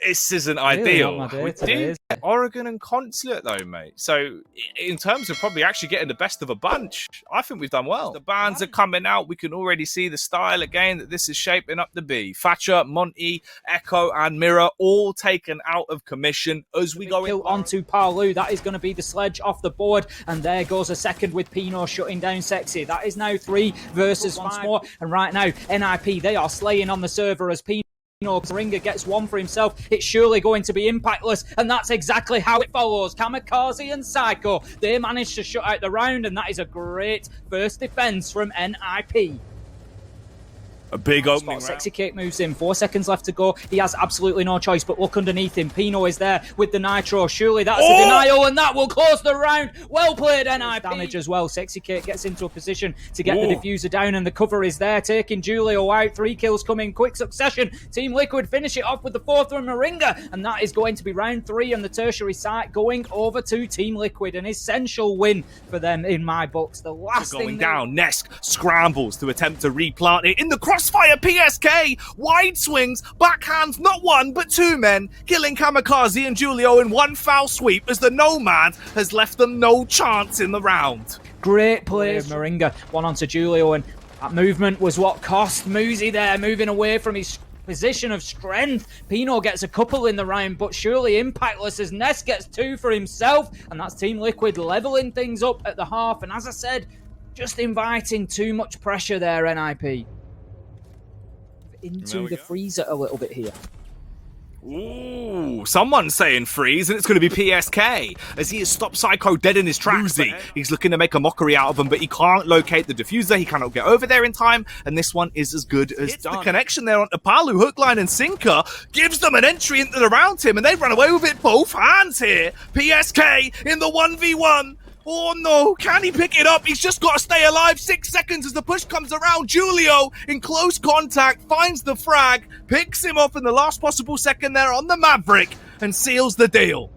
This isn't ideal. We do get Oregon and Consulate though, mate. So in terms of probably actually getting the best of a bunch, I think we've done well. The bands are coming out. We can already see the style again that this is shaping up to be. Thatcher, Monty, Echo, and Mirror all taken out of commission as we go onto Palu. That is going to be the sledge off the board, and there goes a second with Pino shutting down Sexy. That is now 3 versus 5 more, and right now NiP, they are slaying on the server as Pino Ringer gets one for himself. It's surely going to be impactless, and that's exactly how it follows. Kamikaze and Psycho, they managed to shut out the round, and that is a great first defense from NiP. A big opening round. SiegeGG moves in, 4 seconds left to go. He has absolutely no choice, but look underneath him. Pino is there with the Nitro. Surely that's a denial, and that will close the round. Well played, NiP. Damage as well. SiegeGG gets into a position to get the diffuser down, and the cover is there, taking Julio out. 3 kills coming, quick succession. Team Liquid finish it off with the 4th from Moringa, and that is going to be round 3 on the tertiary site, going over to Team Liquid. An essential win for them in my books. The last going down, Nesk scrambles to attempt to replant it in the crossfire. PSK, wide swings, backhands, not 1 but 2 men, killing Kamikaze and Julio in one foul sweep as the Nomad has left them no chance in the round. Great play of Moringa, 1 onto Julio, and that movement was what cost Muzi there, moving away from his position of strength. Pino gets a couple in the round, but surely impactless as Ness gets 2 for himself, and that's Team Liquid leveling things up at the half, and as I said, just inviting too much pressure there, NiP. Into the freezer a little bit here. Ooh, someone's saying freeze, and it's going to be PSK, as he has stopped Psycho dead in his tracks. He's looking to make a mockery out of him, but he can't locate the diffuser. He cannot get over there in time, and this one is as good as done. The connection there onto Palu, hook, line, and sinker gives them an entry into the round, Tim, and they run away with it both hands here. PSK in the 1v1. Oh no, can he pick it up? He's just got to stay alive. 6 seconds as the push comes around. Julio in close contact, finds the frag, picks him up in the last possible second there on the Maverick, and seals the deal.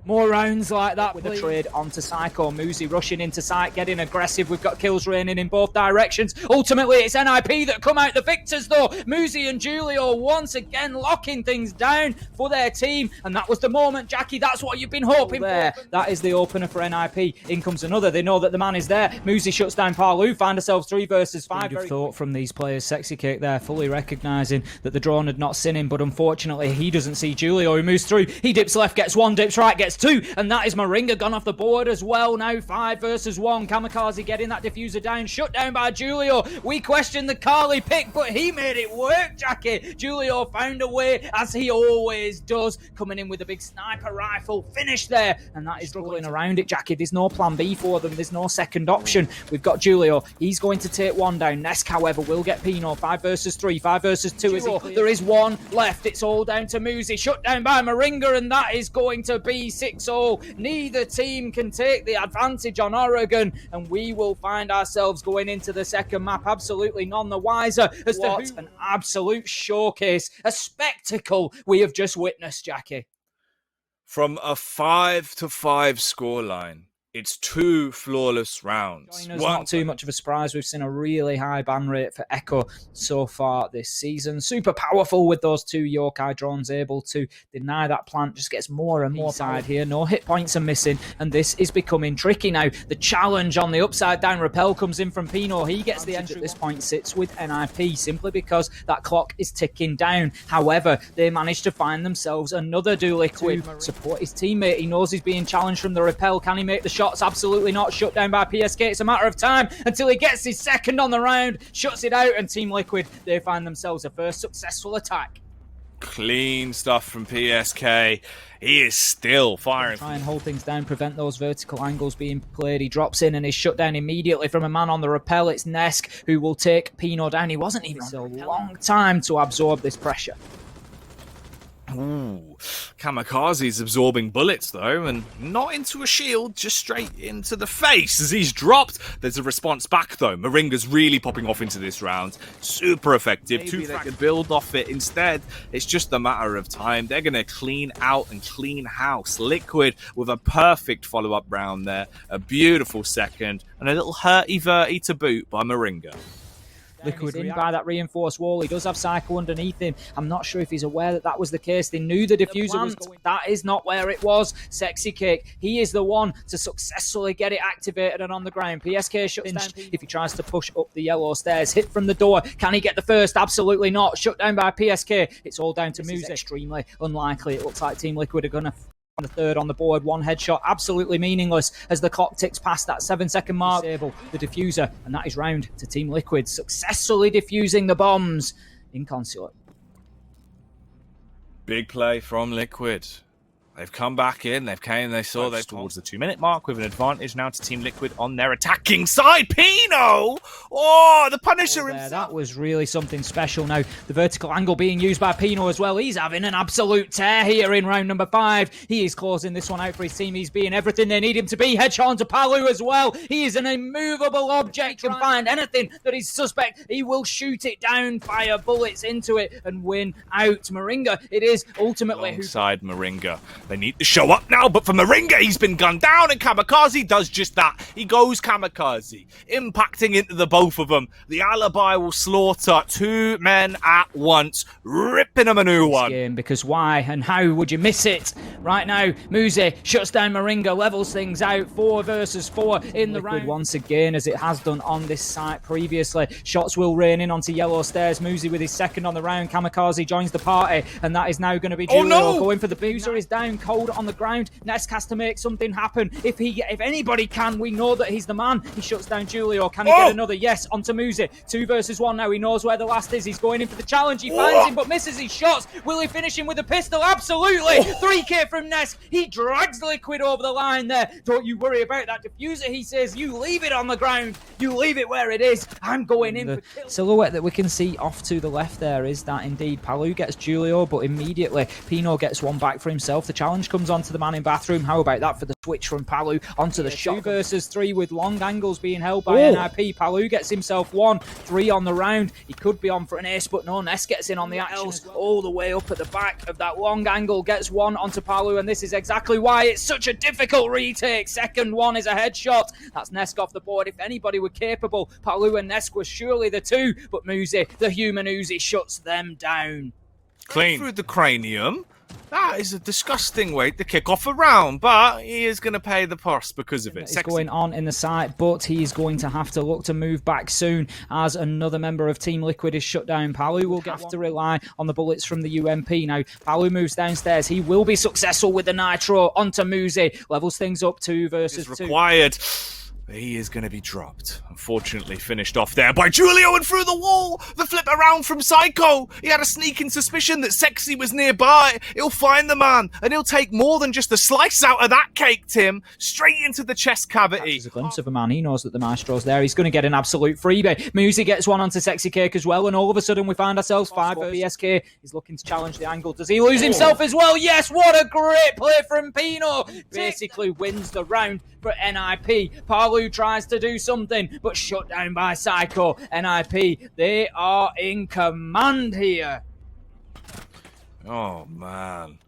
More rounds like that with the trade onto Psycho. Muzi rushing into site, getting aggressive. We've got kills raining in both directions. Ultimately, it's NiP that come out the victors, though. Muzi and Julio once again locking things down for their team. And that was the moment, Jackie. That's what you've been hoping for. That is the opener for NiP. In comes another. They know that the man is there. Muzi shuts down Palu. Find ourselves 3 versus 5. You'd have thought from these players, SiegeGG there, fully recognising that the drone had not seen him. But unfortunately, he doesn't see Julio. He moves through. He dips left, gets 1, dips right, gets 2, and that is Moringa gone off the board as well. Now 5 versus 1. Kamikaze getting that diffuser down, shut down by Julio. We questioned the Carly pick, but he made it work, Jackie. Julio found a way, as he always does, coming in with a big sniper rifle, finish there, and that is struggling around it, Jackie. There's no plan B for them, there's no second option. We've got Julio, he's going to take 1 down. Nesk, however, will get Pino. 5 versus 3, 5 versus 2. There is 1 left, it's all down to Muzi, shut down by Moringa, and that is going to be 6-0. Neither team can take the advantage on Oregon, and we will find ourselves going into the second map absolutely none the wiser as to what an absolute showcase, a spectacle we have just witnessed, Jackie. From a 5-5 scoreline, it's 2 flawless rounds. Not too much of a surprise. We've seen a really high ban rate for Echo so far this season. Super powerful with those 2 Yokai drones, able to deny that plant. Just gets more and more side here. No hit points are missing, and this is becoming tricky now. The challenge on the upside down rappel comes in from Pino. He gets the entry at this point, sits with NiP simply because that clock is ticking down. However, they managed to find themselves another Do Liquid to support his teammate. He knows he's being challenged from the rappel. Can he make the shots? Absolutely not. Shut down by PSK. It's a matter of time until he gets his second on the round, shuts it out, and Team Liquid, they find themselves a first successful attack. Clean stuff from PSK. He is still firing. Try and hold things down, prevent those vertical angles being played. He drops in and is shut down immediately from a man on the rappel. It's Nesk who will take Pino down. He wasn't even so long time to absorb this pressure. Ooh, Kamikaze's absorbing bullets though, and not into a shield, just straight into the face as he's dropped. There's a response back though. Moringa's really popping off into this round. Super effective. Maybe they could build off it. Instead, it's just a matter of time. They're going to clean out and clean house. Liquid with a perfect follow-up round there. A beautiful second, and a little hurty-verty to boot by Moringa. Liquid in by that reinforced wall. He does have Psycho underneath him. I'm not sure if he's aware that that was the case. They knew the diffuser was going. That is not where it was. Sexy Cake, he is the one to successfully get it activated and on the ground. PSK shuts down if he tries to push up the yellow stairs. Hit from the door. Can he get the first? Absolutely not. Shut down by PSK. It's all down to Muzi. Extremely unlikely. It looks like Team Liquid are going to on the third on the board. One headshot, absolutely meaningless as the clock ticks past that 7-second mark. Disable the diffuser, and that is round to Team Liquid, successfully diffusing the bombs in Consulate. Big play from Liquid. They've come back in, they saw they've towards the 2-minute mark with an advantage now to Team Liquid on their attacking side. Pino! Oh, the Punisher himself. That was really something special. Now, the vertical angle being used by Pino as well. He's having an absolute tear here in round number 5. He is closing this one out for his team. He's being everything they need him to be. Headshot onto Palu as well. He is an immovable object. Can find anything that is suspect. He will shoot it down, fire bullets into it, and win out. Moringa, it is ultimately alongside Moringa. They need to show up now, but for Moringa, he's been gunned down, and Kamikaze does just that. He goes Kamikaze, impacting into the both of them. The alibi will slaughter 2 men at once, ripping them a new one. Game, because why and how would you miss it? Right now, Muzi shuts down Moringa, levels things out, 4 versus 4 in the round. Once again, as it has done on this site previously. Shots will rain in onto yellow stairs. Muzi with his second on the round. Kamikaze joins the party, and that is now going to be Julio going for the booster. Is down cold on the ground. Nesk has to make something happen. If anybody can, we know that he's the man. He shuts down Julio. Can he get another? Yes, onto Muzi. 2 versus 1 now. He knows where the last is. He's going in for the challenge. He finds him, but misses his shots. Will he finish him with a pistol? Absolutely. 3K from Nesk. He drags Liquid over the line there. Don't you worry about that diffuser, he says. You leave it on the ground. You leave it where it is. I'm going in for kill. Silhouette that we can see off to the left there is that indeed Palu gets Julio, but immediately Pino gets one back for himself. The challenge comes onto the man in bathroom. How about that for the switch from Palu onto the shot? 2 versus 3 with long angles being held by NiP. Palu gets himself 1, 3 on the round. He could be on for an ace, but no, Ness gets in on the action all the way up at the back of that long angle. Gets 1 onto Palu, and this is exactly why it's such a difficult retake. Second one is a headshot. That's Nesk off the board. If anybody were capable, Palu and Nesk were surely the 2, but Muzi, the human Uzi, shuts them down. Clean through the cranium. That is a disgusting way to kick off a round, but he is going to pay the price because of it. It's going on in the site, but he's going to have to look to move back soon as another member of Team Liquid is shut down. Palu will have to rely on the bullets from the UMP. Now, Palu moves downstairs. He will be successful with the Nitro onto Muzi. Levels things up 2 versus 2. Required. He is going to be dropped. Unfortunately, finished off there by Julio and through the wall. The flip around from Psycho. He had a sneaking suspicion that Sexy was nearby. He'll find the man, and he'll take more than just a slice out of that cake, Tim. Straight into the chest cavity. There's a glimpse of a man. He knows that the Maestro's there. He's going to get an absolute freebie. Muzi gets 1 onto Sexy Cake as well, and all of a sudden we find ourselves 5 versus PSK. He's looking to challenge the angle. Does he lose himself as well? Yes, what a great play from Pino. Basically wins the round for NiP. Palu tries to do something, but shut down by Psycho. NiP, they are in command here. Oh, man.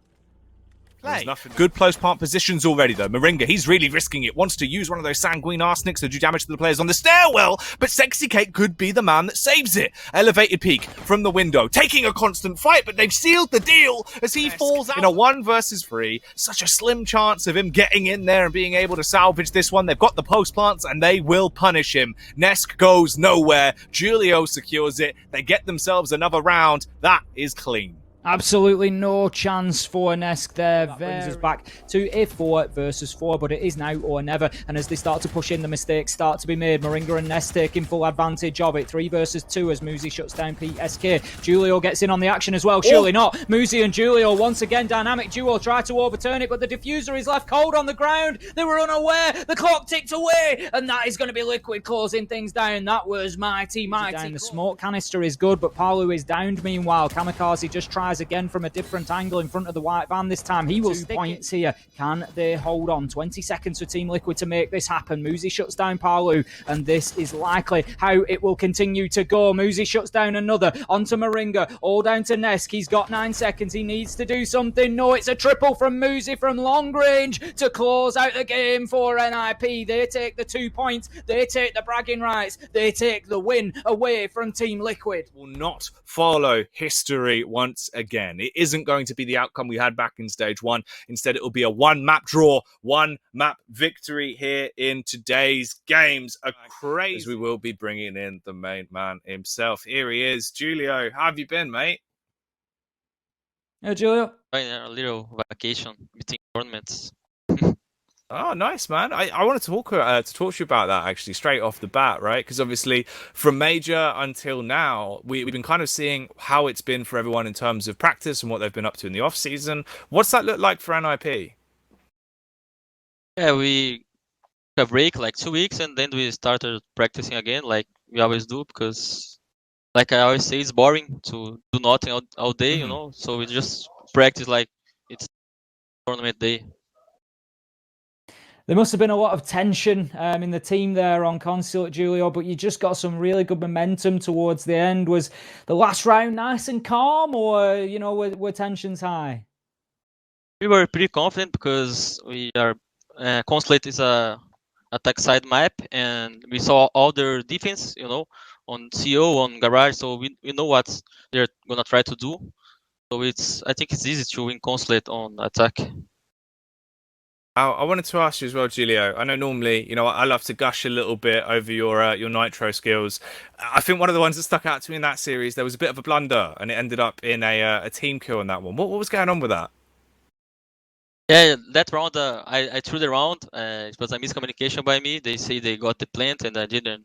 Good close part positions already, though. Moringa, he's really risking it. Wants to use one of those sanguine arsenics to do damage to the players on the stairwell, but Sexy Cake could be the man that saves it. Elevated peek from the window, taking a constant fight, but they've sealed the deal as he falls out in a 1 versus 3. Such a slim chance of him getting in there and being able to salvage this one. They've got the post plants, and they will punish him. Nesk goes nowhere. Julio secures it. They get themselves another round. That is clean. Absolutely no chance for Nesk there. That brings us back to a 4 versus 4, but it is now or never. And as they start to push in, the mistakes start to be made. Moringa and Nesk taking full advantage of it. 3 versus 2 as Muzi shuts down PSK. Julio gets in on the action as well. Surely not. Muzi and Julio once again, dynamic duo, try to overturn it, but the diffuser is left cold on the ground. They were unaware. The clock ticked away, and that is going to be Liquid closing things down. That was mighty. Down. The smoke canister is good, but Palu is downed. Meanwhile, Kamikaze just tries capitalize again from a different angle in front of the white van this time. He will 2 points here. Can they hold on? 20 seconds for Team Liquid to make this happen. Muzi shuts down Palu, and this is likely how it will continue to go. Muzi shuts down another. Onto Moringa. All down to Nesk. He's got 9 seconds. He needs to do something. No, it's a triple from Muzi from long range to close out the game for NiP. They take the 2 points. They take the bragging rights. They take the win away from Team Liquid. Will not follow history once again. It isn't going to be the outcome we had back in stage 1. Instead, it will be a 1-map draw, 1-map victory here in today's games. A crazy, as we will be bringing in the main man himself. Here he is. Julio, how have you been, mate? Hey, Julio. A little vacation between tournaments. Oh, nice, man. I wanted to talk to you about that, actually, straight off the bat, right? Because obviously, from Major until now, we've been kind of seeing how it's been for everyone in terms of practice and what they've been up to in the off-season. What's that look like for NiP? Yeah, we took a break like 2 weeks, and then we started practicing again, like we always do, because, like I always say, it's boring to do nothing all day, you know? So we just practice like it's tournament day. There must have been a lot of tension in the team there on Consulate, Julio, but you just got some really good momentum towards the end. Was the last round nice and calm, or, you know, were tensions high? We were pretty confident because we are Consulate is a attack side map, and we saw all their defense, you know, on CO, on Garage, so we know what they're gonna try to do. So I think it's easy to win Consulate on attack. I wanted to ask you as well, Julio. I know normally, you know, I love to gush a little bit over your nitro skills. I think one of the ones that stuck out to me in that series, there was a bit of a blunder, and it ended up in a team kill on that one. What was going on with that? Yeah, that round I threw the round. It was a miscommunication by me. They say they got the plant and I didn't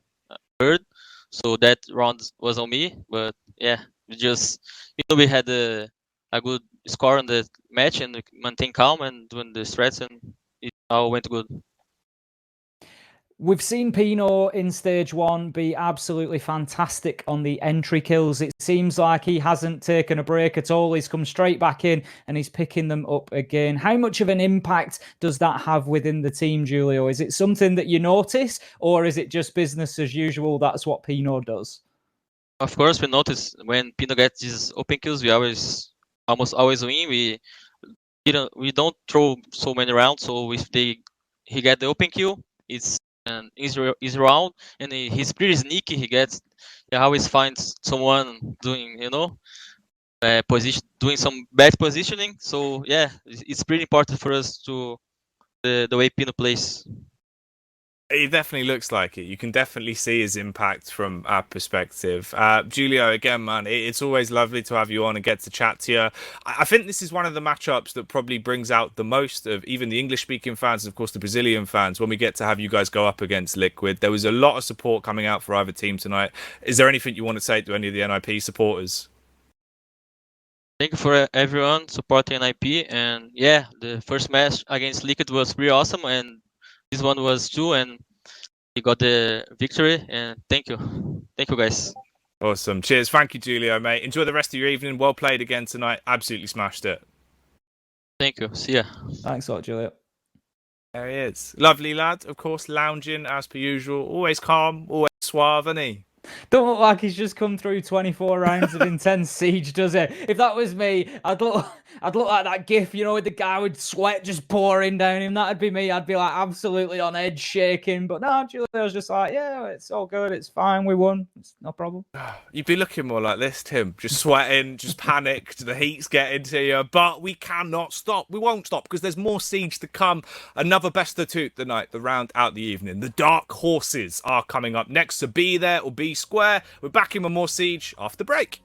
heard, so that round was on me. But yeah, we had a good score on the match and maintain calm and doing the strats, and it all went good. We've seen Pino in stage 1 be absolutely fantastic on the entry kills. It seems like he hasn't taken a break at all. He's come straight back in and he's picking them up again. How much of an impact does that have within the team, Julio? Is it something that you notice, or is it just business as usual? That's what Pino does. Of course, we notice when Pino gets these open kills, we almost always win. We don't throw so many rounds, so if he get the open kill, it's an easy round, and he's pretty sneaky. He always finds someone doing, you know, doing some bad positioning. So yeah, it's pretty important for us to the way Pino plays. It definitely looks like it. You can definitely see his impact from our perspective. Julio, again, man, it's always lovely to have you on and get to chat to you. I think this is one of the matchups that probably brings out the most of even the English-speaking fans and, of course, the Brazilian fans when we get to have you guys go up against Liquid. There was a lot of support coming out for either team tonight. Is there anything you want to say to any of the NiP supporters? Thank you for everyone supporting NiP. And yeah, the first match against Liquid was pretty awesome, and this one was too, and we got the victory, and thank you guys. Awesome. Cheers. Thank you, Julio, mate. Enjoy the rest of your evening. Well played again tonight. Absolutely smashed it. Thank you. See ya. Thanks a lot, Julio. There he is. Lovely lad, of course, lounging as per usual. Always calm, always suave, isn't he? Don't look like he's just come through 24 rounds of intense siege, does it? If that was me, I'd look like that gif, you know, with the guy with sweat just pouring down him. That'd be me. I'd be like absolutely on edge, shaking. But no, Julio was just like, yeah, it's all good. It's fine. We won. It's no problem. You'd be looking more like this, Tim. Just sweating, just panicked. The heat's getting to you. But we cannot stop. We won't stop because there's more siege to come. Another best of two tonight, the round out the evening. The Dark Horses are coming up next. So be there or be square. We're back in with more siege after the break.